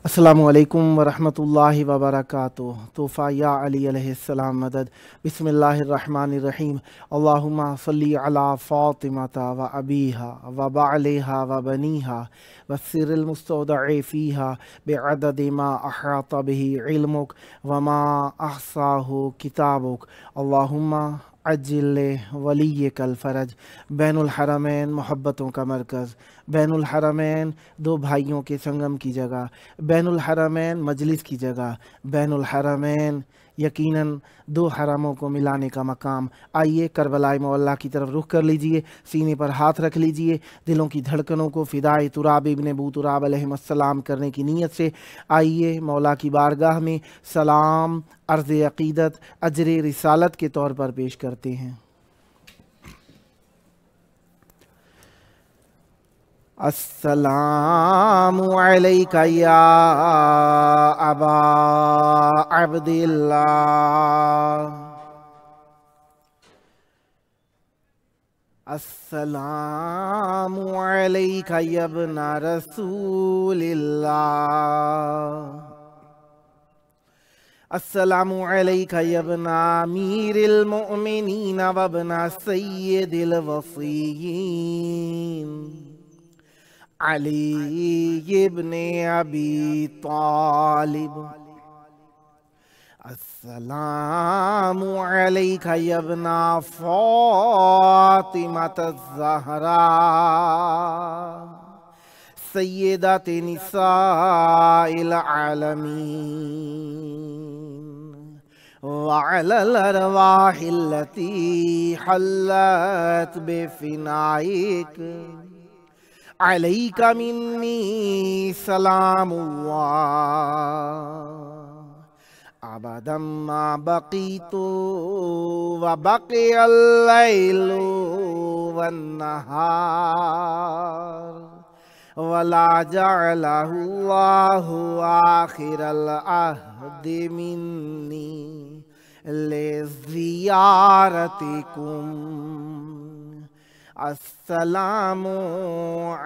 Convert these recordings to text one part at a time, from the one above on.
السلام علیکم ورحمۃ اللہ وبرکاتہ۔ طوفہ یا علی علیہ السلام مدد۔ بسم اللہ الرحمن الرحیم۔ اللہم صلی علی فاطمۃ و ابیہا و بعلہا و بنیہا والسر المستودع فیہا بعدد ما احاط بہ علمک وما احصاہ کتابک۔ اللہم عجل ولیک الفرج۔ بین الحرمین محبتوں کا مرکز، بین الحرمین دو بھائیوں کے سنگم کی جگہ، بین الحرمین مجلس کی جگہ، بین الحرمین یقیناً دو حرموں کو ملانے کا مقام۔ آئیے کربلائے معلیٰ کی طرف رخ کر لیجئے، سینے پر ہاتھ رکھ لیجئے، دلوں کی دھڑکنوں کو فدائے تراب ابن ابو تراب علیہ السلام کرنے کی نیت سے آئیے مولا کی بارگاہ میں سلام عرض عقیدت اجر رسالت کے طور پر پیش کرتے ہیں۔ السلام علیک یا ابا عبداللہ، السلام علیک یا ابن رسول اللہ، السلام علیک یا ابن امیر المؤمنین و ابن سید الوصیین علی ابن ابی طالب، السلام علیک یا ابن فاطمۃ الزہراء سیدۃ نساء العالمین، وعلی الارواح التي حلت بفنائک علیک منی سلام اللہ ابدا ما بقیت وبقی اللیل والنہار ولا جعلہ اللہ آخر العہد منی لزیارتکم۔ السلام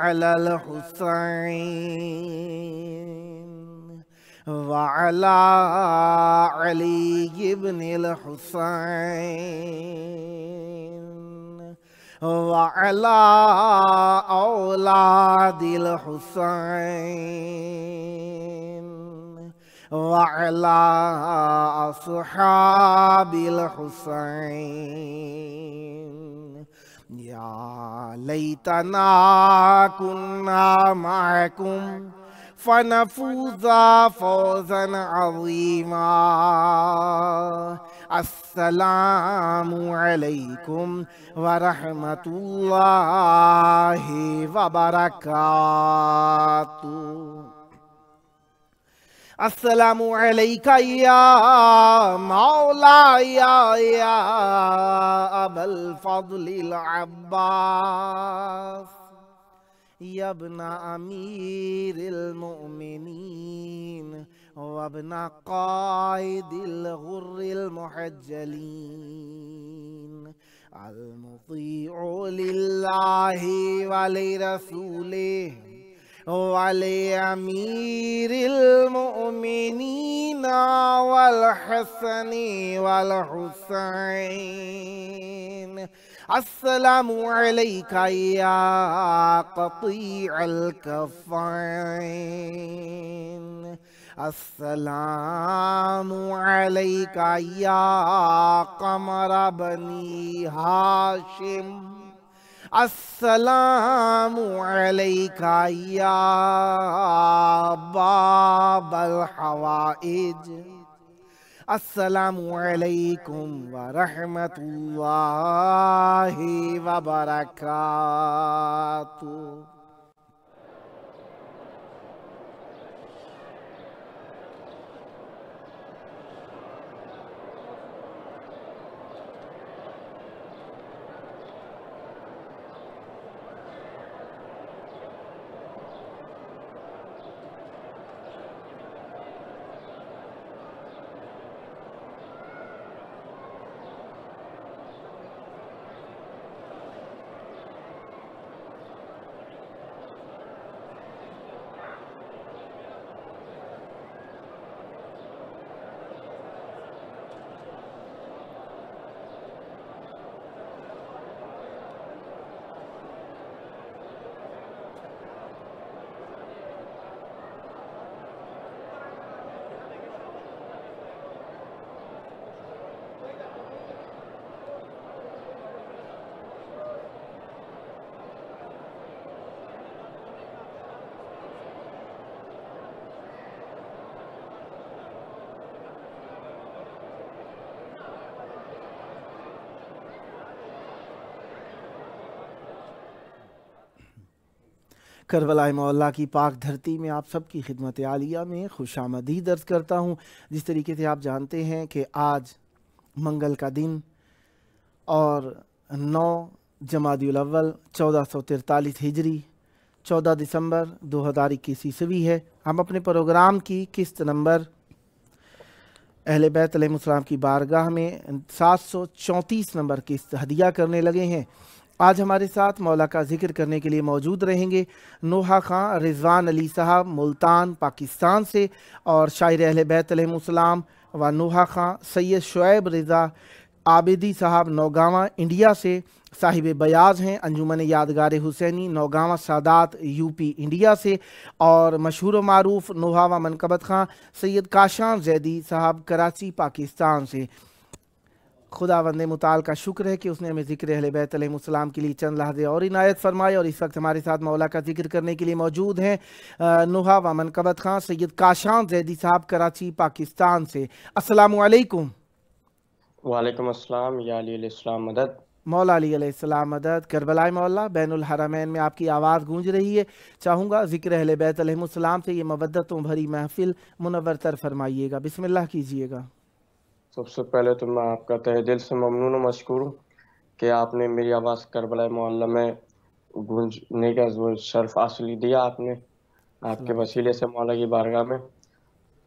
علی الحسین وعلی علی ابن الحسین وعلی اولاد الحسین وعلی اصحاب الحسین۔ یا لیتنا کننا معکم فنفوز فوزا عظیما۔ السلام علیکم ورحمۃ اللہ وبرکاتہ۔ السلام علیک یا مولایا یا ابا الفضل العباس یا ابن امیر المؤمنین وابن قائد الغر المحجلین المطیع للہ ولرسولہ وَلِأَمِيرِ الْمُؤْمِنِينَ وَالْحَسَنِ وَالْحُسَيْنِ۔ السلام علیک یا قطیع الکفین، السلام علیک یا قمر بنی ہاشم، السلام علیک یا باب الحوائج، السلام علیکم ورحمۃ اللہ وبرکاتہ۔ کربلا مولا کی پاک دھرتی میں آپ سب کی خدمت عالیہ میں خوش آمدید عرض کرتا ہوں۔ جس طریقے سے آپ جانتے ہیں کہ آج منگل کا دن اور 9 جمادی الاول 1443 ہجری 14 دسمبر 2021 عیسوی ہے۔ ہم اپنے پروگرام کی قسط نمبر اہل بیت علیہ السلام کی بارگاہ میں 734 نمبر قسط ہدیہ کرنے لگے ہیں۔ آج ہمارے ساتھ مولا کا ذکر کرنے کے لیے موجود رہیں گے نوحہ خان رضوان علی صاحب ملتان پاکستان سے، اور شاعر اہل بیت علیہ السلام و نوحہ خان سید شعیب رضا عابدی صاحب نوگاواں انڈیا سے صاحب بیاض ہیں، انجمن یادگار حسینی نوگاواں سادات یو پی انڈیا سے، اور مشہور و معروف نوحہ و منقبت خان سید کاشان زیدی صاحب کراچی پاکستان سے۔ خداوند متعال کا شکر ہے کہ اس نے ہمیں ذکر اہل بیت علیہ السلام کے لیے چند لحظے اور عنایت فرمائے، اور اس وقت ہمارے ساتھ مولا کا ذکر کرنے کے لیے موجود ہیں نوحہ و منقبت خان سید کاشان زیدی صاحب کراچی پاکستان سے۔ السلام علیکم۔ وعلیکم السلام یا علی علیہ السلام مدد۔ مولا علی علیہ السلام مدد۔ کربلائے مولا بین الحرمین میں آپ کی آواز گونج رہی ہے، چاہوں گا ذکر اہل بیت علیہ السلام سے یہ مودتوں بھری محفل منور تر فرمائیے گا، بسم اللہ کیجئے گا۔ سب سے پہلے تو میں آپ کا تہ دل سے ممنون و مشکور ہوں کہ آپ نے میری آواز کربلا معلی میں گونجنے کا شرف حاصل دیا۔ آپ کے وسیلے سے مولا کی بارگاہ میں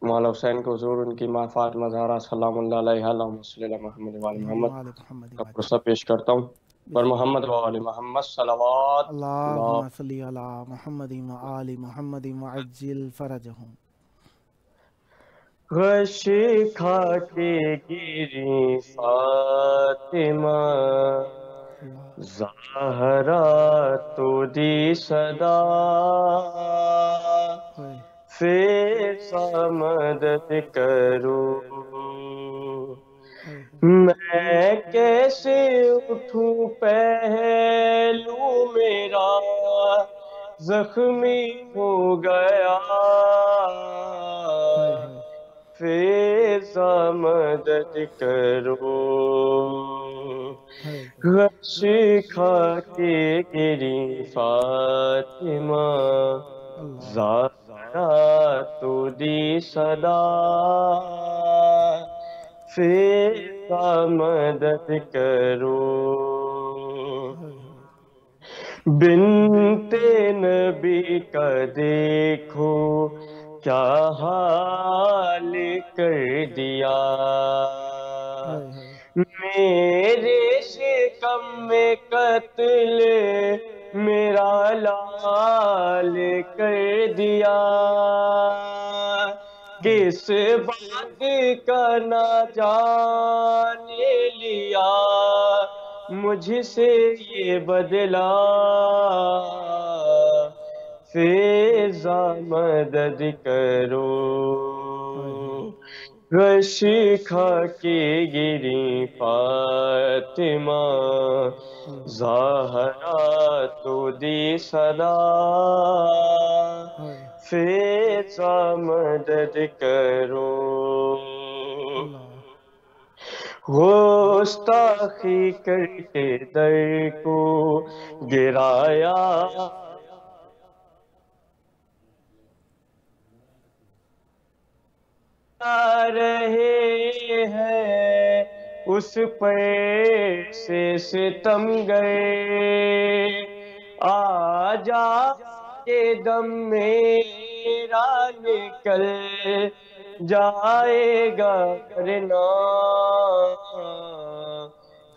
مولا حسین کے حضور ان کی ماں فاطمہ زہرا سلام اللہ علیہ اللہم صلی علی محمد و آل محمد کا پرسہ پیش کرتا ہوں، پر محمد و آل محمد صلوات اللہم صلی علی محمد و آل محمد وعجل فرجہم۔ غش کھا کے گری فاطمہ زہرا تو دی صدا، پھر سا مدد کرو میں کیسے اٹھوں، پہلو میرا زخمی ہو گیا، فیضا مدد کرو۔ غش کھا کے گری فاطمہ زہرا تو دی صدا، فیضا مدد کرو۔ بنت نبی کا دیکھو کیا حال کر دیا، میرے شکم میں قتل میرا لال کر دیا، کس بات کا نہ جانے لیا مجھ سے یہ بدلا، فیضا مدد کرو۔ غش کھا کے گری فاطمہ زہرا تو دی صدا، فیضا مدد کرو۔ گستاخی کر کے در کو گرایا، رہے ہیں اس پر سے ستم گئے، آ جا کے دم میرا نکل جائے گا ورنہ،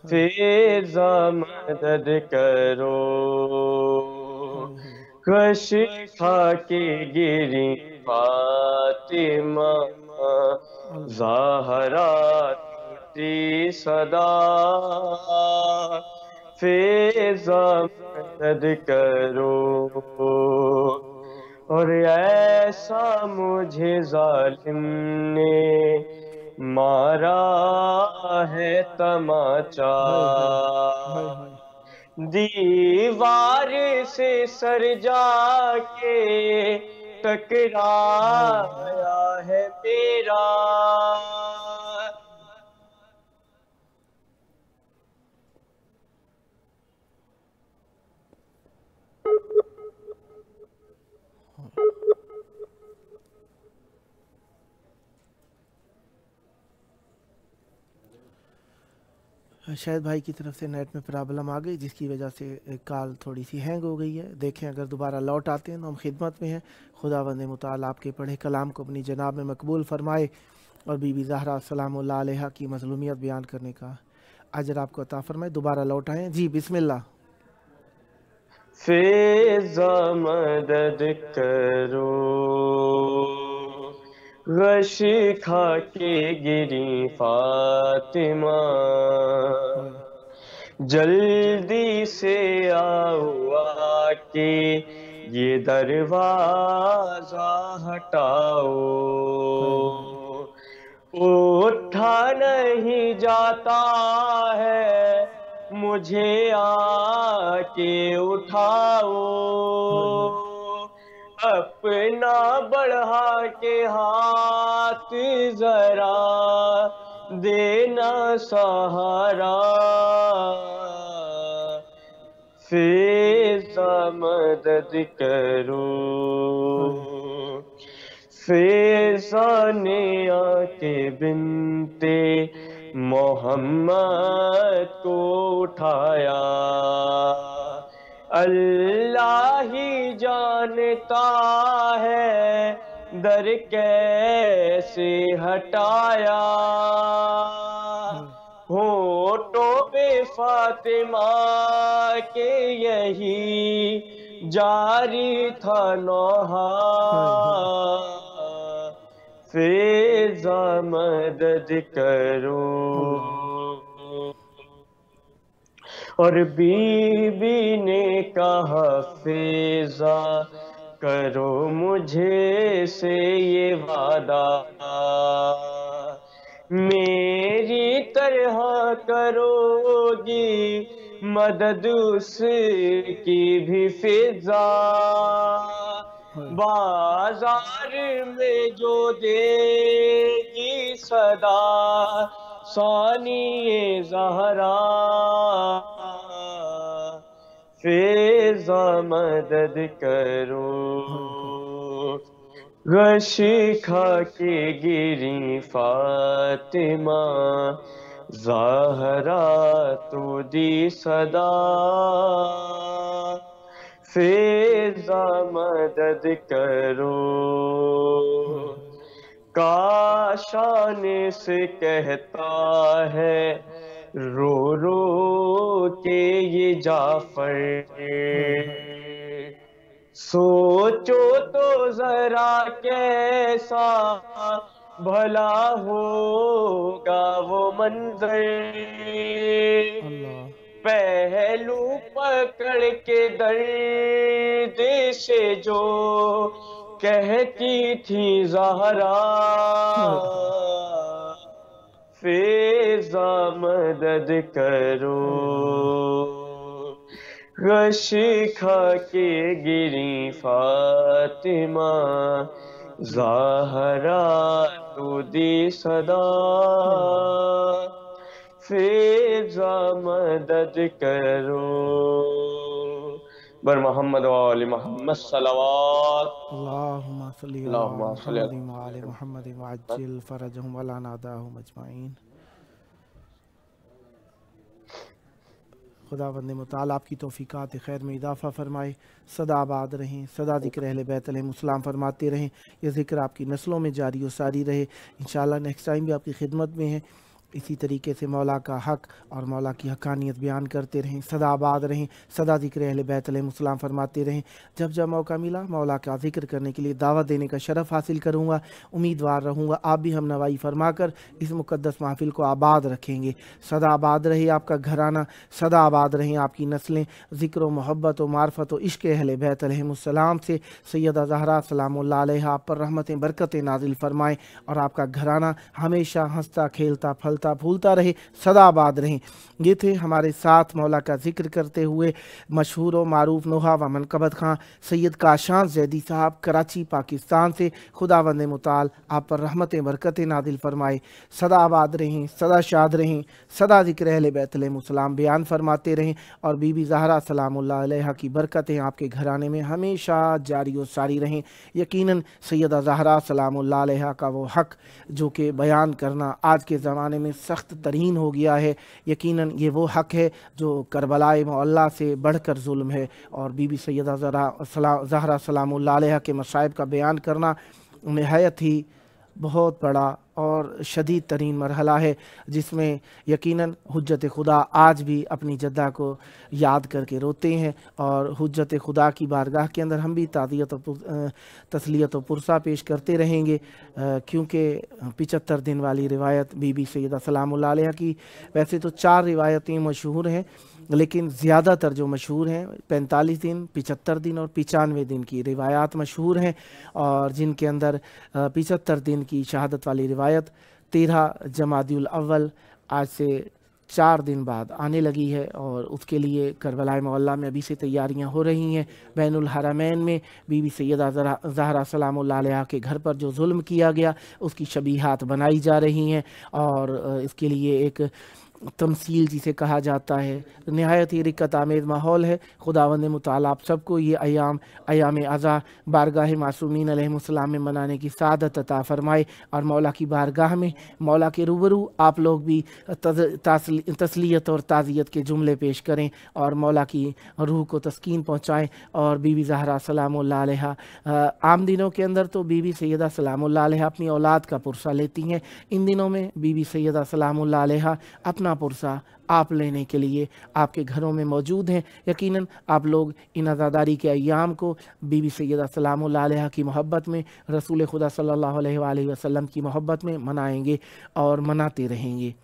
فیضا مدد کرو۔ غش کھا کے گری فاطمہ زہرا دی صدا، فیضا مدد کرو۔ اور ایسا مجھے ظالم نے مارا ہے تماچا، دیوار سے سر جا کے ٹکرایا ہے میرا، शायद भाई की तरफ से नेट में प्रॉब्लम आ गई, जिसकी वजह से कॉल थोड़ी सी हैंग हो गई है। देखें अगर दोबारा लौट आते हैं तो हम खिदमत में हैं। खुदावंद मुताल आपके पढ़े कलाम को अपनी जनाब में मकबूल फरमाए और बीबी ज़हरा सलामुल्लाह अलैहा की मज़लूमियत बयान करने का अजर आपको अता फरमाए। दोबारा लौट आएँ जी, बिस्मिल्लाह। फिज़ा मदद करो, गश खा के गिरी फातिमा, जल्दी से आओ आके ये दरवाजा हटाओ, उठा नहीं जाता है मुझे आके उठाओ, अपना बढ़ा के हाथ जरा देना सहारा, फिज़ा मदद करो। फिज़ा ने आके बिनते मोहम्मद को उठाया, अल्लाह ही जानता है दर कैसे हटाया, होठों पे फातिमा के यही जारी था नौहा, फिज़ा मदद करो। और बीबी ने कहा फिज़ा करो मुझे से ये वादा, मेरी तरह करोगी मदद उसकी भी फिज़ा, बाजार में जो देगी सदा सानिए ज़हरा, फिज़ा मदद करो। गश खा के गिरी फातिमा, ज़हरा तो दी सदा, फिज़ा मदद करो। काशान से कहता है रो रो के ये जाफर, सोचो तो जरा कैसा भला होगा वो मंजर, पहलू पकड़ के दर्द से जो कहती थी ज़हरा, फिज़ा मदद करो। गश खा के गिरी फातिमा, ज़हरा तो दी सदा, फिज़ा मदद करो। बर मोहम्मद व आले मोहम्मद सलवात। अल्लाहुम्मा सल्ली अला मुहम्मद व आले मुहम्मद व अज्जिल फरजहुम व ला नादाहुम अजमाइन। खुदावंद मुताल आपकी तौफीकात खैर में इजाफ़ा फरमाए, सदा आबाद रहें, सदा ज़िक्र अहले बैत अलैहिमुस्सलाम फरमाते रहें, यह ज़िक्र आपकी नस्लों में जारी व सारी रहे। इंशाअल्लाह नेक्स्ट टाइम भी आपकी खिदमत में है। इसी तरीके से मौला का हक़ और मौला की हक़ानियत बयान करते रहें, सदा आबाद रहें, सदा ज़िक्र अहले बैत अलैहिमुस्सलाम फरमाते रहें। जब जब मौका मिला मौला का ज़िक्र करने के लिए दावत देने का शरफ़ हासिल करूँगा, उम्मीदवार रहूँगा आप भी हम नवाई फरमाकर इस मुक़द्दस महफ़िल को आबाद रखेंगे। सदा आबाद रहे आपका घराना, सदा आबाद रहें आपकी नस्लें, ज़िक्र व मोहब्बत व मार्फत व इश्क़ अहले बैत अलैहिमुस्सलाम से सैयदा ज़हरा सलामुल्लाह अलैहा आप पर रहमतें बरकतें नाज़िल फरमाएँ और आपका घराना हमेशा हंसता खेलता फलता फूलता रहे, सदा आबाद रहें। ये थे हमारे साथ मौला का ज़िक्र करते हुए मशहूर व मारूफ नोहा व मनकबत खां सैयद काशान ज़ैदी साहब कराची पाकिस्तान से। खुदावंद मुताल आप पर रहमतें बरकतें नादिल फरमाए, सदा आबाद रहें, सदा शाद रहें, सदा ज़िक्र अहले बैत अलैहिमुस्सलाम बयान फरमाते रहें और बीबी ज़हरा सलामुल्लाह अलैहा की बरकतें आपके घराने में हमेशा जारी व सारी रहें। यकीनन सैयदा ज़हरा सलामुल्लाह अलैहा का वो हक़ जो कि बयान करना आज के ज़माने में में सख्त तरीन हो गया है। यकीनन ये वो हक़ है जो करबलाए मौला से बढ़कर जुल्म है, और बीबी सैयदा ज़हरा सलामुल्लाह अलैहा के मसाइब का बयान करना नहायत ही बहुत बड़ा और शदीद तरीन मरहला है, जिसमें यकीनन हुज्जत खुदा आज भी अपनी जद्दा को याद करके रोते हैं, और हुज्जत खुदा की बारगाह के अंदर हम भी ताज़ियत और तसलियत और पुरसा पेश करते रहेंगे, क्योंकि 75 दिन वाली रिवायत बीबी सैयदा सलामुल्लाह अलैहा की, वैसे तो 4 रिवायतें मशहूर हैं, लेकिन ज़्यादातर जो मशहूर हैं 45 दिन, 75 दिन और 95 दिन की रिवायात मशहूर हैं, और जिनके अंदर 75 दिन की शहादत वाली रिवायत 13 जमादियुल अव्वल आज से 4 दिन बाद आने लगी है, और उसके लिए करबलाए मौला में अभी से तैयारियां हो रही हैं। बैनुल हरमैन में बीबी सैयदा ज़हरा सलामुल्लाह अलैहा के घर पर जो जुल्म किया गया उसकी शबीहात बनाई जा रही हैं, और इसके लिए एक तमसील जिसे कहा जाता है, नहायत ही रिक्कत आमेज़ माहौल है। खुदावंद मुताला आप सबको ये अयाम अज़ा बारगाह मासूमीन अलैहिस्सलाम में मनाने की सादत अता फ़रमाए, और मौला की बारगाह में मौला के रूबरू आप लोग भी तसलियत और ताज़ियत के जुमले पेश करें, और मौला की रूह को तस्कीन पहुँचाएँ। और बीबी ज़हरा सलामुल्लाह अलैहा आम दिनों के अंदर तो बीबी सैयदा सलामुल्लाह अलैहा अपनी औलाद का पुरसा लेती हैं, इन दिनों में बीबी सैयदा सलामुल्लाह अलैहा अपना पुरसा आप लेने के लिए आपके घरों में मौजूद हैं। यकीनन आप लोग इन अज़ादारी के अय्याम को बीबी सैयदा सलामुल्लाह अलैहा की मोहब्बत में, रसूल खुदा सल्लल्लाहु अलैहि वसल्लम की मोहब्बत में मनाएंगे और मनाते रहेंगे।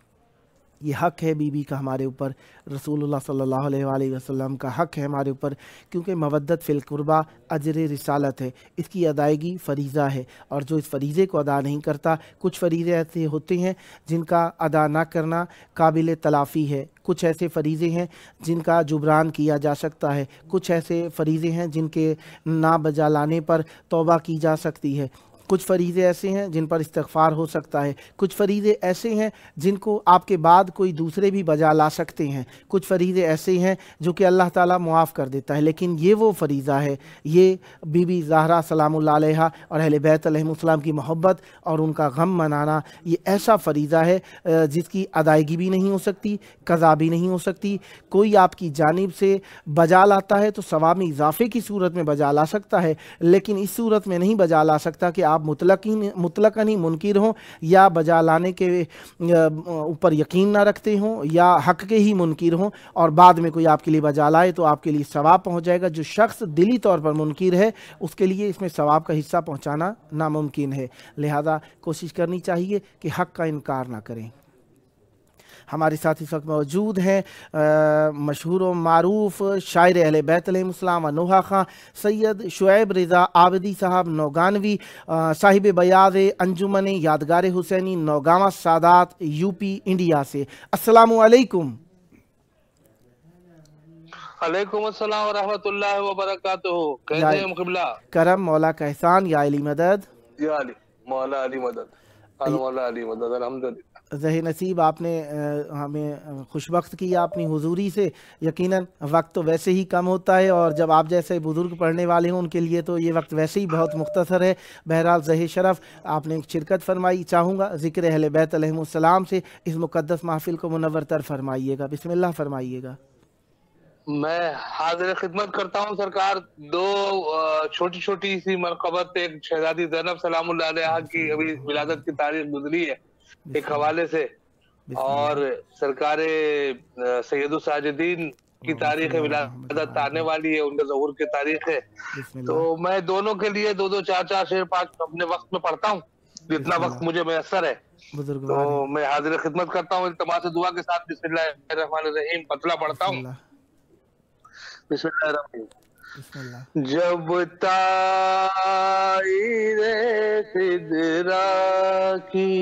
ये हक़ है बीबी का हमारे ऊपर, रसूलुल्लाह सल्लल्लाहु अलैहि वसल्लम का हक़ है हमारे ऊपर, क्योंकि मवद्दत फ़िल कुर्बा अजर रिसालत है, इसकी अदायगी फ़रीज़ा है, और जो इस फ़रीज़े को अदा नहीं करता, कुछ फ़रीज़े ऐसे होते हैं जिनका अदा ना करना काबिल तलाफ़ी है, कुछ ऐसे फ़रीज़े हैं जिनका जुबरान किया जा सकता है, कुछ ऐसे फ़रीज़े हैं जिनके ना बजा लाने पर तौबा की जा सकती है, कुछ फ़रीज़े ऐसे हैं जिन पर इस्तग़फ़ार हो सकता है, कुछ फ़रीज़े ऐसे हैं जिनको आपके बाद कोई दूसरे भी बजा ला सकते हैं, कुछ फ़रीज़े ऐसे हैं जो कि अल्लाह ताला मुआफ़ कर देता है। लेकिन ये वो फ़रीज़ा है, ये बीबी ज़हरा सलामुल्लाह अलैहा और अहले बैत अलैहिमुस्सलाम की मोहब्बत और उनका गम मनाना, ये ऐसा फ़रीज़ा है जिसकी अदायगी भी नहीं हो सकती, क़ज़ा भी नहीं हो सकती। कोई आपकी जानिब से बजा लाता है तो सवाब में इजाफ़े की सूरत में बजा ला सकता है, लेकिन इस सूरत में नहीं बजा ला सकता कि आप मुतलकन ही मुनकिर हों, या बजा लाने के ऊपर यकीन ना रखते हों, या हक़ के ही मुनकिर हों, और बाद में कोई आपके लिए बजा लाए तो आपके लिए सवाब पहुँच जाएगा। जो शख्स दिली तौर पर मुनकिर है उसके लिए इसमें सवाब का हिस्सा पहुँचाना नामुमकिन है, लिहाजा कोशिश करनी चाहिए कि हक़ का इनकार ना करें। हमारे साथ इस वक्त मौजूद हैं मशहूर व मारूफ शायर अहले बैत अलैहिस्सलाम नोहा खां सैयद शुएब रज़ा आबदी साहब नौगानवी, साहिब बयाज़ अंजुमन यादगार हुसैनी नौगावा सादात यूपी इंडिया से। अस्सलामु अलैकुम। अलैकुम अस्सलाम व रहमतुल्लाहि व बरकातुहू। कैसे हैं मुक़िबला? करम मौला का एहसान, या अली मदद, या अली मौला अली मदद, मौला अली मदद, अल्हम्दुलिल्लाह। ज़ही नसीब आपने हमें खुशबख्त किया अपनी हुजूरी से। यकीनन वक्त तो वैसे ही कम होता है, और जब आप जैसे बुज़ुर्ग पढ़ने वाले हों उनके लिए तो ये वक्त वैसे ही बहुत मुख्तसर है। बहरहाल ज़ही शरफ़ आपने शिरकत फरमाई, चाहूँगा ज़िक्र अहले बैत अलैहिमुस्सलाम से इस मुक़द्दस महफ़िल को मुनव्वर तर फरमाइएगा। बिस्मिल्लाह फरमाइएगा। मैं हाज़िर खिदमत करता हूँ सरकार। दो छोटी छोटी सी मरकबत, एक शहज़ादी ज़ैनब सलामुल्लाह अलैहा की अभी विलादत की तारीख गुजरी है एक हवाले से, और सरकारे सैयदुल साजिदीन की तारीख विलादत आने वाली है, उनके ज़हूर की तारीख है। तो मैं दोनों के लिए दो दो चार चार शेर पाक अपने वक्त में पढ़ता हूँ, जितना वक्त मुझे मैसर है। तो मैं हाजिर खिदमत करता हूँ इल्तिमास दुआ के साथ। बिस्मिल्लाहिर्रहमानिर्रहीम। पतला पढ़ता हूँ। बिस्मिल्लाह। जब ताईरे खिदरा की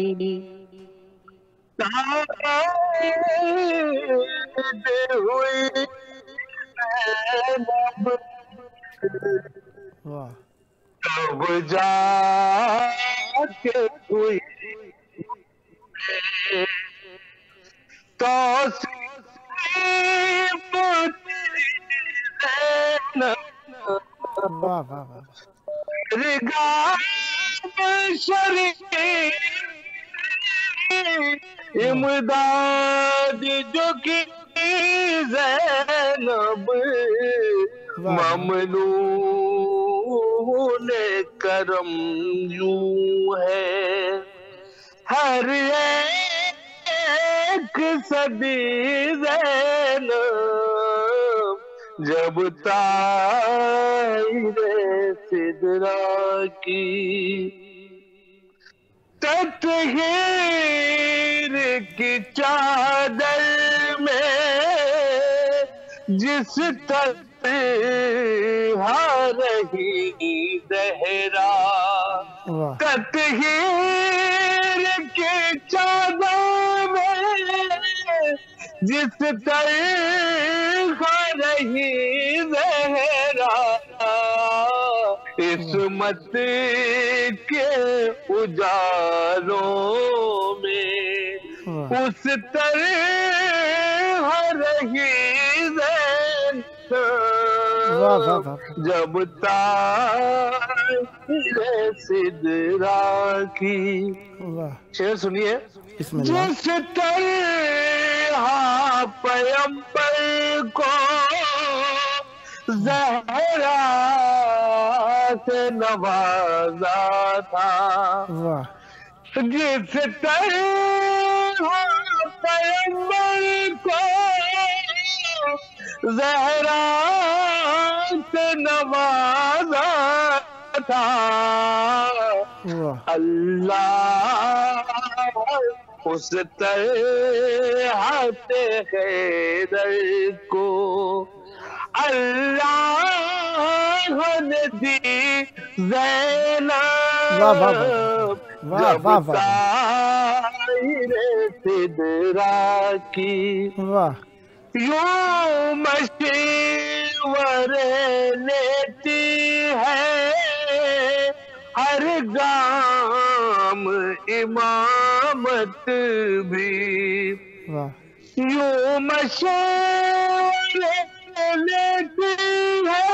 हुई तब जाके हुई तो वाह वाह वाह। امداد جو کی زینب ممنون کرم یوں ہے ہر ایک صدی زینب جب طائر سدرا کی تطہیر کی چادر میں جس طرح رہی زہرا تطہیر کی چادر میں جس طرح رہی زہرا عصمت کے اجالوں میں اس طرح رہی زینب جب طائر سدرا کی. شعر سنیے. جس طرح پیمبر کو زہرا سے نوازا تھا جس طرح پیمبر کو زہرا سے نوازا تھا اللہ اس طرح حیدر کو اللہ نے دی زینب جب طائر سدرا کی یوں مشورے لیتی ہے ہر گام امامت بھی یوں مشورے لیتی ہے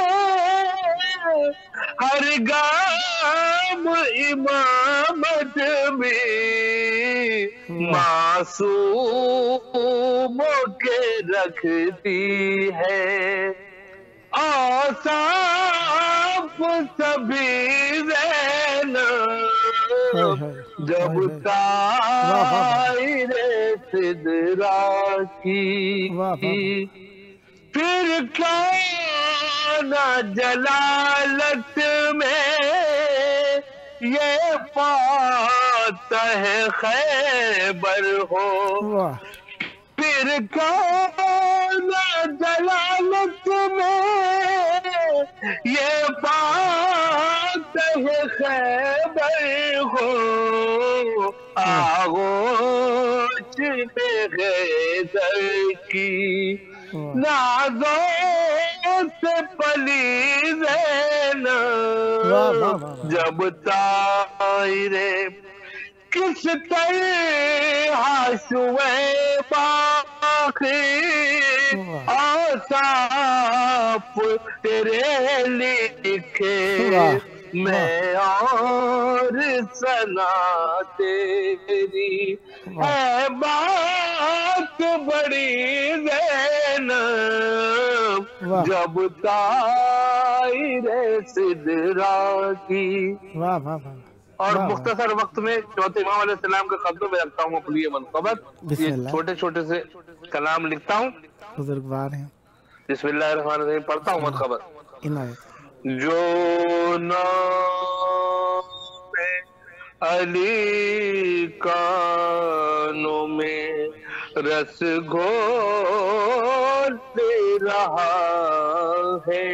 ہر گام امامت بھی معصوموں کے رکھتی ہے اوصاف سبھی زینب جب طائر سدرا کی پھر کیا نہ جلالت میں یہ فاتح خیبر ہو پھر کیا نہ جلالت میں یہ فاتح خیبر ہو آغوش میں حیدر کی نازوں سے پلی زینب جب طائر کس طرح شعیب باقی اوصاف تیرے لکھے میں اور ثنا تیری ہے بات بڑی زینب جب طائر سدرا کی. اور مختصر وقت میں چوتھے امام علیہ السلام کے قدموں میں رکھتا ہوں اپنی یہ منقبت. یہ چھوٹے چھوٹے سے کلام لکھتا ہوں. بزرگوار ہیں. بسم اللہ الرحمن الرحیم. پڑھتا ہوں منقبت. جو نام علی کانوں میں رس گھول رہا ہے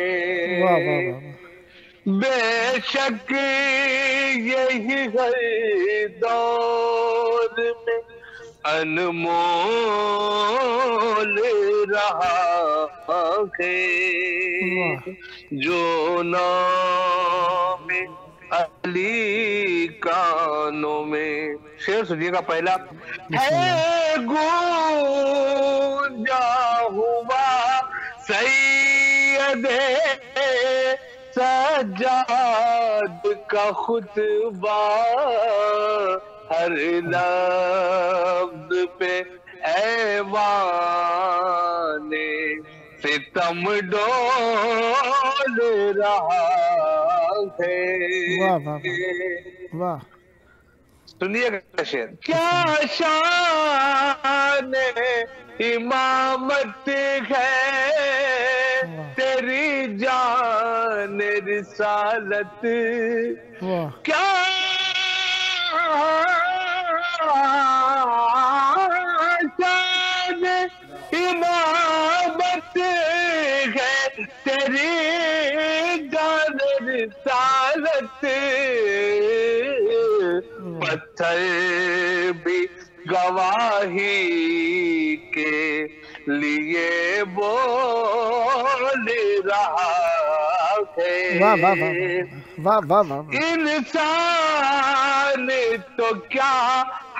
بے شک یہی ہر دور میں انمول رہا ہے جو نام علی کانوں میں. شعر سنیے گا. پہلا ہے گونجا ہوا سید سجاد کا خطبہ ہر لفظ پہ ایوان ستم ڈول رہا ہے. واہ واہ واہ. سنیے گا شعر. کیا شان امامت ہے تیری جان رسالت, کیا شان امامت ہے تیری جان رسالت, پتھر بھی گواہی کے لیے بول رہا ہے. انسان تو کیا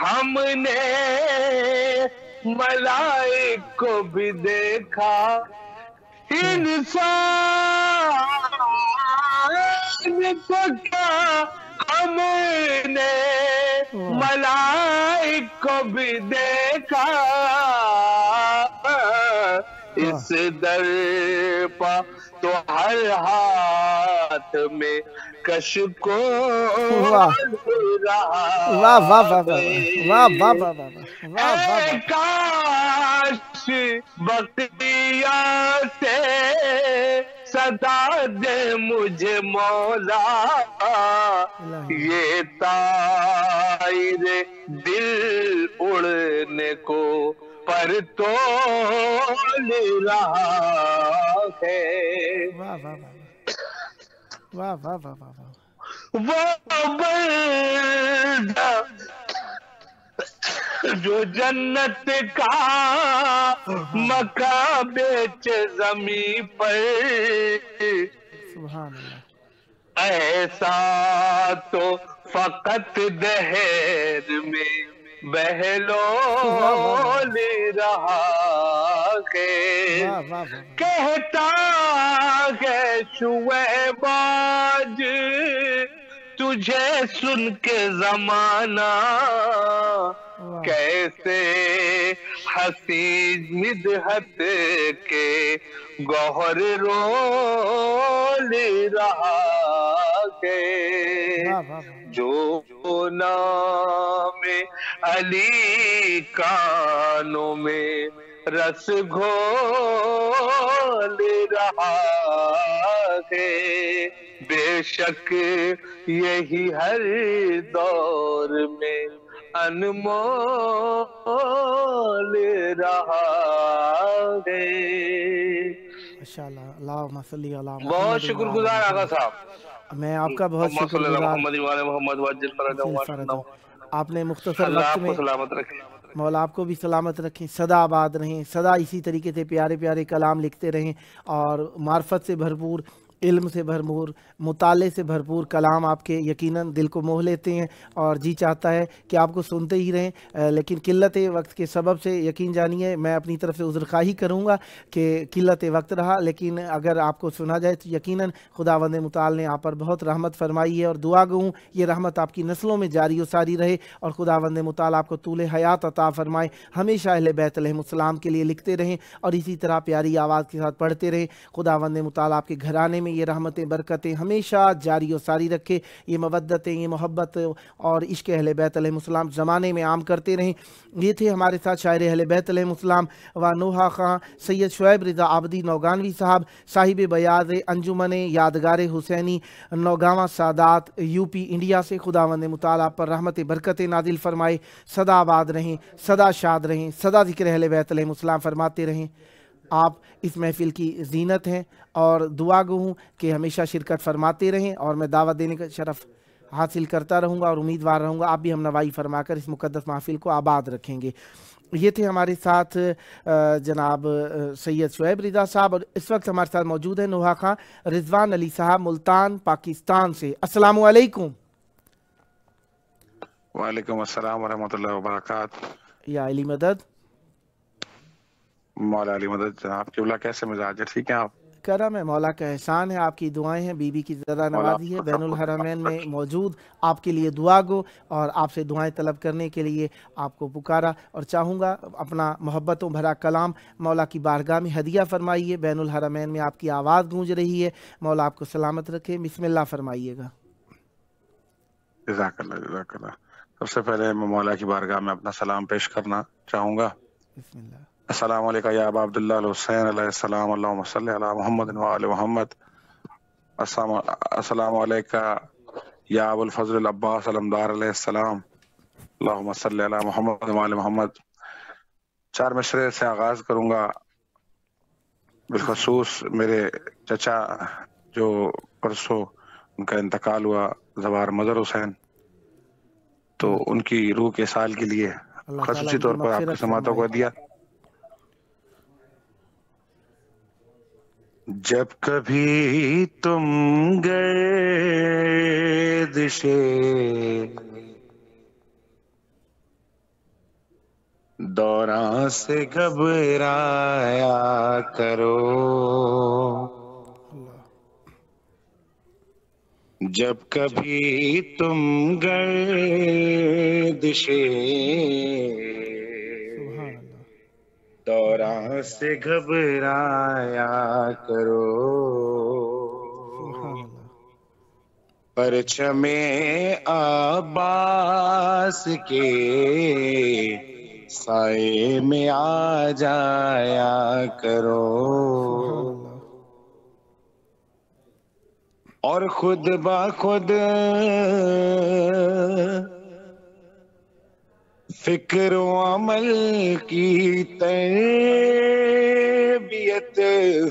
ہم نے ملائک کو بھی دیکھا, انسان تو کیا ہم نے ملائک کو بھی دیکھا, اس در پا تو ہر ہاتھ میں کشکول رہا ہے. کاش بقیہ سے صدا دے مجھے مولا, یہ طائر دل اڑنے کو پر تول رہا ہے. واہ واہ واہ واہ. وہ بندہ جو جنت کا مکہ بیچ زمین پر, سبحان اللہ, ایسا تو فقط دہر میں بہلول رہا ہے. کہتا ہے شعیب آج تجھے سن کے زمانہ, کیسے حسین مدحت کے گوہر رول رہا ہے. جو نام علی کانوں میں رس گھول رہا ہے, بے شک یہی ہر دور میں انمول رہا ہے. ماشاءاللہ, اللہم صلی علی محمد. بہت شکر گزار آقا صاحب, میں آپ کا بہت شکر گزار. آپ نے مختصر وقت میں, سلامت رکھے مولا آپ کو بھی سلامت رکھیں, سدا آباد رہیں, سدا اسی طریقے سے پیارے پیارے کلام لکھتے رہیں اور معرفت سے بھرپور, علم سے بھرپور, مطالعے سے بھرپور کلام آپ کے یقیناً دل کو موہ لیتے ہیں اور جی چاہتا ہے کہ آپ کو سنتے ہی رہیں, لیکن قلت وقت کے سبب سے یقین جانیے میں اپنی طرف سے عذرخواہی کروں گا کہ قلت وقت رہا, لیکن اگر آپ کو سنا جائے تو یقیناً خداوند متعال نے آپ پر بہت رحمت فرمائی ہے, اور دعا گو ہوں یہ رحمت آپ کی نسلوں میں جاری و ساری رہے اور خداوند متعال آپ کو طول حیات عطا فرمائے. ہمیشہ اہل بیت علیہم السلام کے لیے لکھتے رہیں اور اسی طرح پیاری آواز کے ساتھ پڑھتے رہیں. خداوند متعال آپ کے گھرانے میں یہ رحمتیں برکتیں ہمیشہ جاری و ساری رکھے, یہ مودتیں, یہ محبت اور عشق اہل بیت علیہم السلام زمانے میں عام کرتے رہیں. یہ تھے ہمارے ساتھ شاعر اہل بیت علیہم السلام و نوحہ خان سید شعیب رضا عابدی نوگانوی صاحب, صاحب بیاض انجمن یادگار حسینی نوگاواں سادات یو پی انڈیا سے. خداوند متعال آپ پر رحمت برکت نازل فرمائے, صدا آباد رہیں, صدا شاد رہیں, صدا ذکر اہل بیت علیہم السلام فرماتے رہیں. آپ اس محفل کی زینت ہیں اور دعا گو ہوں کہ ہمیشہ شرکت فرماتے رہیں, اور میں دعوت دینے کا شرف حاصل کرتا رہوں گا اور امیدوار رہوں گا آپ بھی ہم نوائی فرما کر اس مقدس محفل کو آباد رکھیں گے. یہ تھے ہمارے ساتھ جناب سید شعیب رضا صاحب, اور اس وقت ہمارے ساتھ موجود ہیں نوحہ خان رضوان علی صاحب ملتان پاکستان سے. السلام علیکم. وعلیکم السلام ورحمۃ اللہ وبرکاتہ. یا علی مدد. مولا علی مدد. آپ قبلہ کیسے مزاج ہے, ٹھیک ہیں آپ؟ करम है, मौला का एहसान है, आपकी दुआएं हैं, बीबी की ज़रा नवाजी है, बैनुल हरमैन में मौजूद आपके लिए दुआ गो और आपसे दुआएं तलब करने के लिए आपको पुकारा। और चाहूँगा अपना मोहब्बतों भरा कलाम मौला की बारगाह में हदिया फरमाइए। बैनुल हरमैन में आपकी आवाज़ गूंज रही है, मौला आपको सलामत रखे। बिस्मिल्लाह फरमाइएगा। जज़ाकल्लाह जज़ाकल्लाह। सबसे पहले मैं मौला की बारगाह में अपना सलाम पेश करना चाहूँगा। बिस्मिल्लाह। अस्सलामु अलैका या अबा अब्दुल्लाह हुसैन अलैहिस्सलाम, अल्लाहुम्मा सल्लि अला मुहम्मद व आले मुहम्मद। अस्सलामु अलैका या अबुल फज़ल अब्बास अलमदार अलैहिस्सलाम, अल्लाहुम्मा सल्लि अला मुहम्मद व आले मुहम्मद। चार मिसरे से आगाज करूँगा। बिलखसूस मेरे चचा जो परसों उनका इंतकाल हुआ, ज़वार मदर हुसैन, तो उनकी रूह के साल के लिए खसूसी तौर पर आपकी समातों को दिया। जब कभी तुम गर्दिशे दौरान से घबराया करो, जब कभी तुम गर्दिशे दौरान से घबराया करो, परचमे अब्बास के साए में आ जाया करो, और खुद बाखुद फिक्र अमल की तरबियत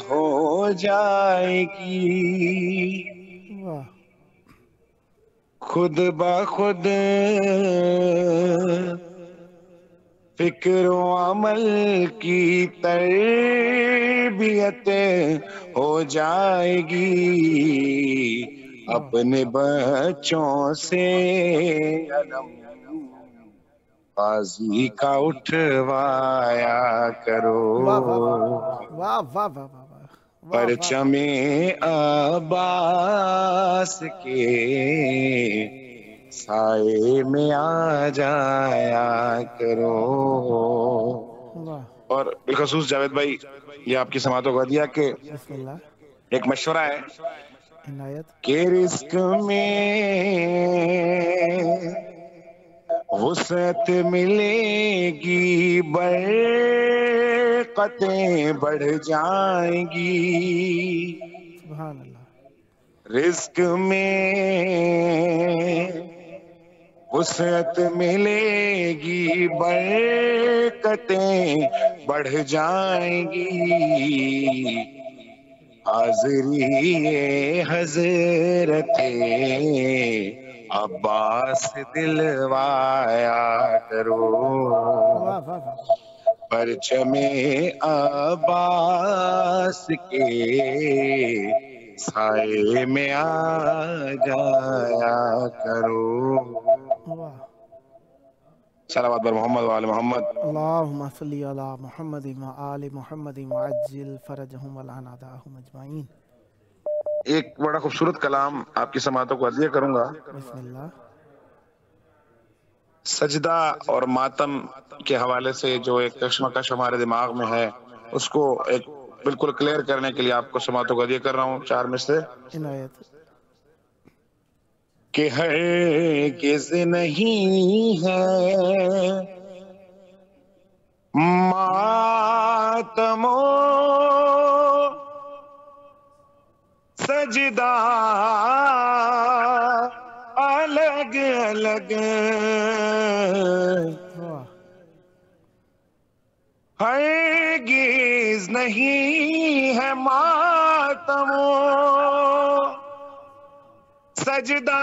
हो जाएगी, खुद बाखुद फिक्र अमल की तरबियत हो जाएगी, अपने बच्चों से अलम काजी का उठवाया करो, वाह वाह वाह वाह वाह वाह। परचमे अब्बास के साए में आ जाया करो। और बिलखसूस जावेद भाई, ये आपकी समातों को दिया कि एक मशवरा है कि रिस्क में वुसअत मिलेगी, बरकतें बढ़ जाएंगी, सुभान अल्लाह। रिस्क में वुसअत मिलेगी, बरकतें बढ़ जाएंगी, हाज़िरी हज़रते अब्बास दिलवाया करो, परचमे अब्बास के साए में आ जाया करो। सलावत बर मोहम्मद व आले मोहम्मद। अल्लाहुम्मा सल्ली अला मुहम्मद व आले मोहम्मद वअज्जिल फरजहुम व लअनदाहुम अजमाइन। एक बड़ा खूबसूरत कलाम आपकी समातों को अदिया करूंगा। बिस्मिल्लाह। सजदा और मातम के हवाले से जो एक कश्मकश हमारे दिमाग में है, उसको एक बिल्कुल क्लियर करने के लिए आपको समातों को अदिया कर रहा हूँ। चार में से इनायत कि हरगिज़ नहीं है मातमो सजदा अलग अलग, हरगिज़ नहीं है मातमो सजदा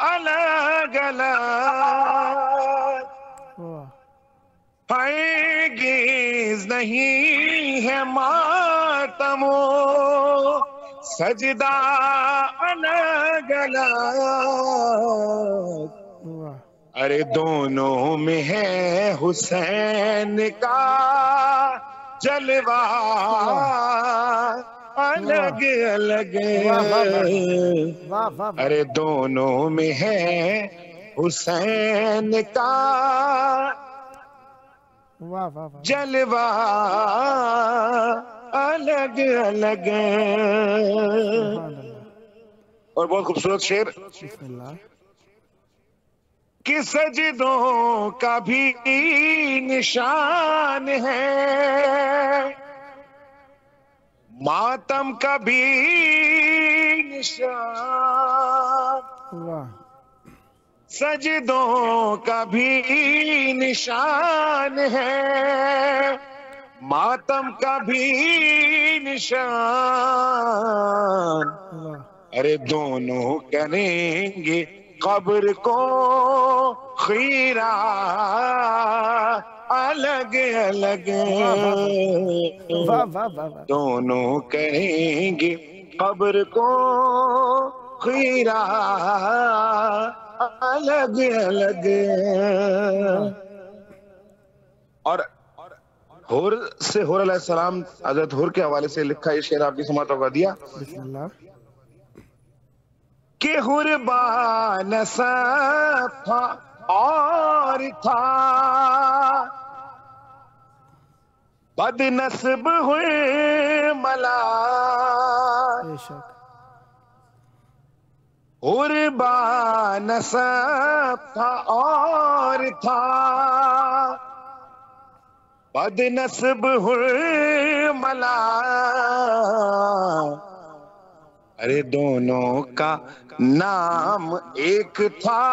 अलग अलग, हरगिज़ नहीं है मातमो सजदा अलग अलग, अरे दोनों में है हुसैन का जलवा الگ الگ ارے دونوں میں ہے حسین کا جلوہ الگ الگ. اور بہت خوبصورت شعر. بسم اللہ. کہ سجدوں کا بھی نشان ہے ماتم کا بھی نشان. سجدوں کا بھی نشان ہے ماتم کا بھی نشان. ارے دونوں کریں گے قبر کو خیرہ الگ الگ. دونوں کریں گے قبر کو خیرہ الگ الگ. اور حور سے حور علیہ السلام حضرت حور کے حوالے سے لکھا یہ شعر آپ کی سماعتوں کا دیا. بسم اللہ. کہ حور با نسب تھا اور تھا بد نسب ہوئے ملا. حور با نسب تھا اور تھا بد نسب ہوئے ملا. ارے دونوں کا نام ایک تھا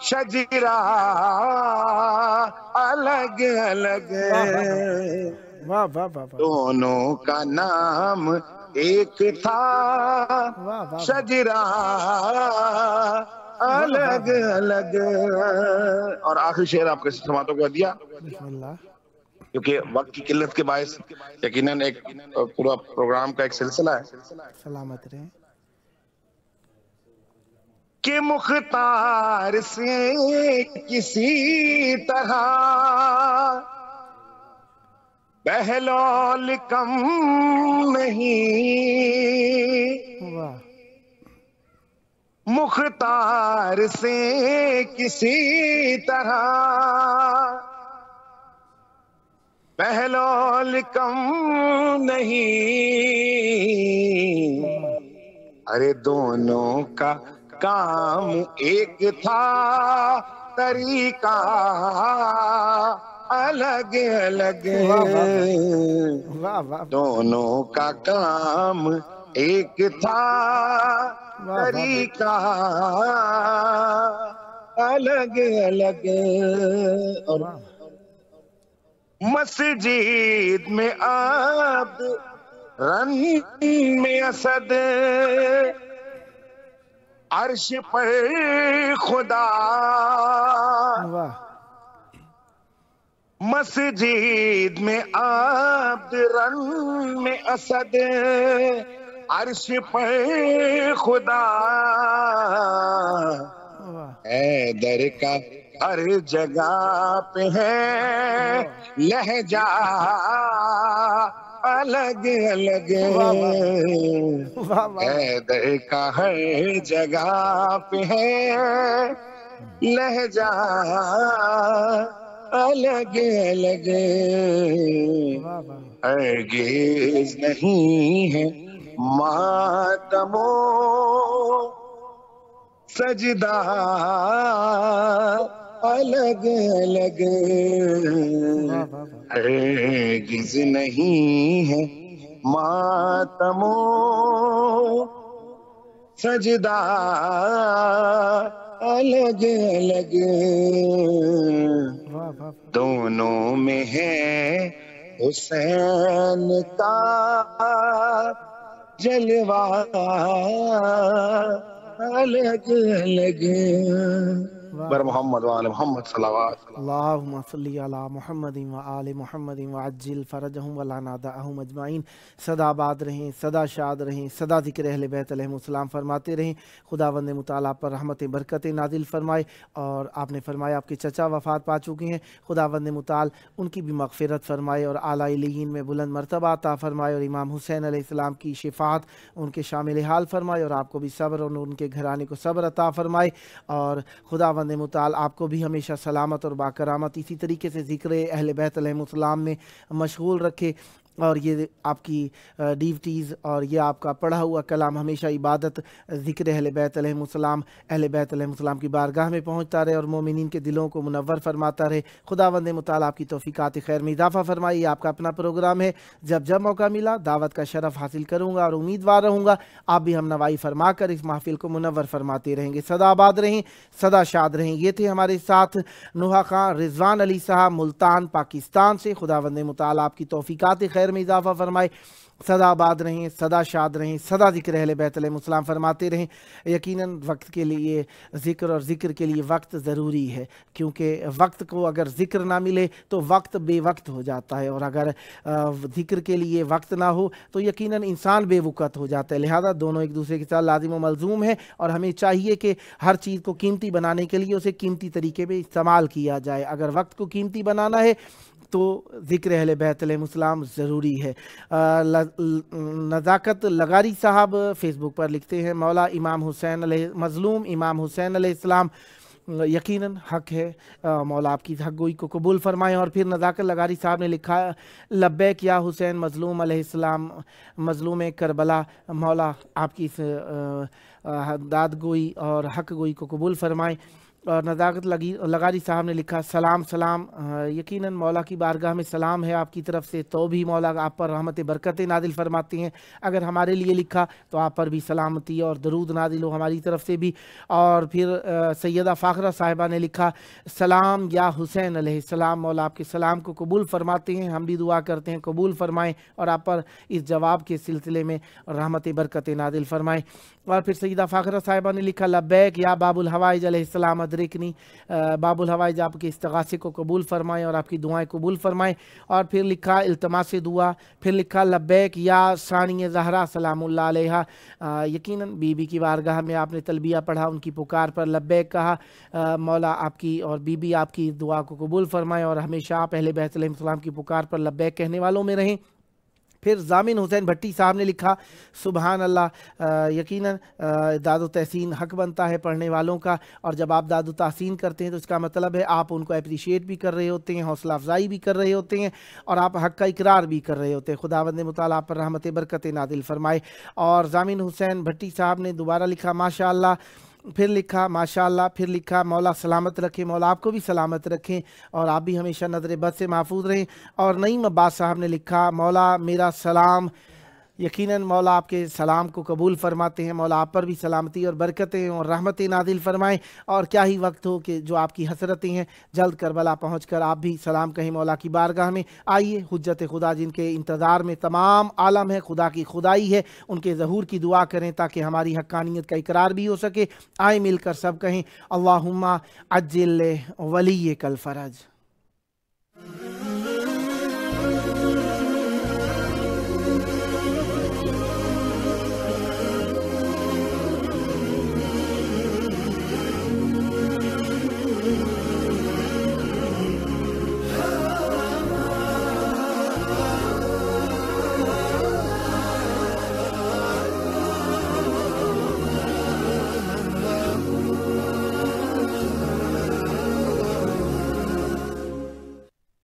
شجرہ الگ الگ. دونوں کا نام ایک تھا شجرہ الگ الگ. اور آخری شعر آپ کے سماعتوں کو دیا کیونکہ وقت کی قلت کے باعث یقیناً ایک پورا پروگرام کا ایک سلسلہ ہے. سلامت رہیں. کہ مختار سے کسی طرح بہلول کم نہیں. مختار سے کسی طرح بہلول کم نہیں. ارے دونوں کا کام ایک تھا طریقہ الگ الگ. دونوں کا کام ایک تھا طریقہ الگ الگ. اور مسجد میں عبد رن میں اسد عرش پر خدا. مسجد میں عبد رن میں اسد عرش پر خدا. حیدر کا ہر جگہ پہ ہے لہجہ الگ الگ. حیدر کا ہر جگہ پہ ہے لہجہ الگ الگ. ہرگز نہیں ہے ماتم و سجدہ الگ الگ. ہرگز نہیں ہے ماتم و سجدہ الگ الگ. دونوں میں ہے حسین کا جلوہ الگ الگ. बर मोहम्मद व आले मोहम्मद सलावत। अल्लाहुम्मा सल्ली अला मुहम्मदिन व आले मुहम्मदिन व अज्जिल फरजहुम व ला नादअहुम अजमाइन। सदा आबाद रहें, सदा शाद रहें, सदा ज़िक्र अहले बैत अलैहिमुस्सलाम फरमाते रहें। खुदावंद मुताला पर रहमत बरकत नाजिल फरमाए। और आपने फरमाया आपके चचा वफ़ात पा चुके हैं, खुदावंद मुताल उनकी भी मग़फ़िरत फरमाए और आला इल्लीयीन में बुलंद मर्तबा अता फरमाए और इमाम हुसैन अलैहिस्सलाम की शिफ़ात उनके शामिल हाल फरमाए और आपको भी सब्र और उनके घराने को सब्र अता फरमाए। और खुदावंद मुताल आपको भी हमेशा सलामत और बाकरामत इसी तरीके से ज़िक्र अहले बैत अलैहिमुस्सलाम में मशगूल रखे। और ये आपकी डीवटीज़ और ये आपका पढ़ा हुआ कलाम हमेशा इबादत ज़िक्र अहले बैत अलैहिमुस्सलाम की बारगाह में पहुँचता रहे और मोमिनीन के दिलों को मुनव्वर फरमाता रहे। खुदावंद मुताला आपकी तौफ़ीक़ात खैर में इजाफ़ा फरमाए। ये आपका अपना प्रोग्राम है, जब जब मौका मिला दावत का शरफ़ हासिल करूँगा और उम्मीदवार रहूँगा आप भी हम नवाई फरमा कर इस महफ़िल को मुनव्वर फरमाते रहेंगे। सदा आबाद रहें, सदा शाद रहें। ये थे हमारे साथ नुहा खां रिजवान अली साहब मुल्तान पाकिस्तान से। खुदावंद मुताला आपकी तौफ़ीक़ात खैर में इजाफ़ा फरमाए। सदा आबाद रहें, सदा शाद रहें, सदा ज़िक्र अहले बैत अलैहिमुस्सलाम फरमाते रहें। यकीनन वक्त के लिए ज़िक्र और ज़िक्र के लिए वक्त ज़रूरी है, क्योंकि वक्त को अगर ज़िक्र ना मिले तो वक्त बेवक्त हो जाता है और अगर ज़िक्र के लिए वक्त ना हो तो यकीनन इंसान बेवक़्त हो जाता है। लिहाजा दोनों एक दूसरे के साथ लाजिम व मलज़ूम है और हमें चाहिए कि हर चीज़ को कीमती बनाने के लिए उसे कीमती तरीके पर इस्तेमाल किया जाए। अगर वक्त को कीमती बनाना है तो ज़िक्र अहले बैत अलैहिमुस्सलाम ज़रूरी है। नज़ाकत लगारी साहब फ़ेसबुक पर लिखते हैं, मौला इमाम हुसैन मज़लूम इमाम हुसैन अलैहिस्सलाम यकीनन हक़ है, मौला आपकी हक़ गोई को कबूल फरमाएँ। और फिर नज़ाकत लगारी साहब ने लिखा, लब्बैक या हुसैन मज़लूम अलैहिस्सलाम मज़लूम करबला, मौला आपकी इस दाद गोई और हक़ गोई को कबूल फरमाएँ। और नज़ाकत लगारी साहब ने लिखा, सलाम सलाम, यकीनन मौला की बारगाह में सलाम है आपकी तरफ से, तो भी मौला आप पर रहमत बरकत नादिल फरमाती हैं। अगर हमारे लिए लिखा तो आप पर भी सलामती और दरूद नादिल हो हमारी तरफ से भी। और फिर सैयदा फ़ाखरा साहिबा ने लिखा, सलाम या हुसैन अलैहिस्सलाम, मौला आपके सलाम को कबूल फरमाते हैं, हम भी दुआ करते हैं कबूल फरमाएँ और आप पर इस जवाब के सिलसिले में रहमत बरकत नादिल फरमाएँ। और फिर सैयदा फ़ाखरा साहिबा ने लिखा, लब्बैक या बाबुल हवाइज अलैहिस्सलाम अदरिकनी, बाबुल हवाइज आपके इस्तिग़ासे को कबूल फरमाएँ और आपकी दुआएं कबूल फरमाएँ। और फिर लिखा इल्तमास दुआ, फिर लिखा लब्बैक या सानिया ज़हरा सलामुल्लाह अलैहा, यकीनन बीबी की बारगाह में आपने तलबिया पढ़ा, उनकी पुकार पर लब्बैक कहा। मौला आपकी और बीबी आपकी दुआ को कबूल फरमाएँ और हमेशा आप अहले बैत अलैहिस्सलाम की पुकार पर लब्बैक कहने वालों में रहें। फिर ज़ामिन हुसैन भट्टी साहब ने लिखा, सुबहान अल्लाह, यकीनन दादो तहसीन हक़ बनता है पढ़ने वालों का, और जब आप दादो तहसीन करते हैं तो इसका मतलब है आप उनको अप्रिशिएट भी कर रहे होते हैं, हौसला अफजाई भी कर रहे होते हैं और आप हक़ का इकरार भी कर रहे होते हैं। खुदावंद मुताला आप पर रहमत बरकत नादिल फरमाए। और ज़ामिन हुसैन भट्टी साहब ने दोबारा लिखा, माशा अल्लाह, फिर लिखा माशाअल्लाह, फिर लिखा मौला सलामत रखें, मौला आपको भी सलामत रखें और आप भी हमेशा नज़र बद से महफूज रहें। और नईम अब्बास साहब ने लिखा, मौला मेरा सलाम, यकीनन मौला आपके सलाम को कबूल फरमाते हैं, मौला आप पर भी सलामती और बरकतें और रहमतें नादिल फरमाएँ। और क्या ही वक्त हो कि जो आपकी हसरतें हैं जल्द करबला पहुँचकर आप भी सलाम कहें मौला की बारगाह में। आइए हुज्जत खुदा जिनके इंतज़ार में तमाम आलम है, खुदा की खुदाई है, उनके ज़हूर की दुआ करें ताकि हमारी हक्कानियत का इकरार भी हो सके। आए मिलकर सब कहें, अल्लाहुम्मा अज्जिल वली कल फ़रज।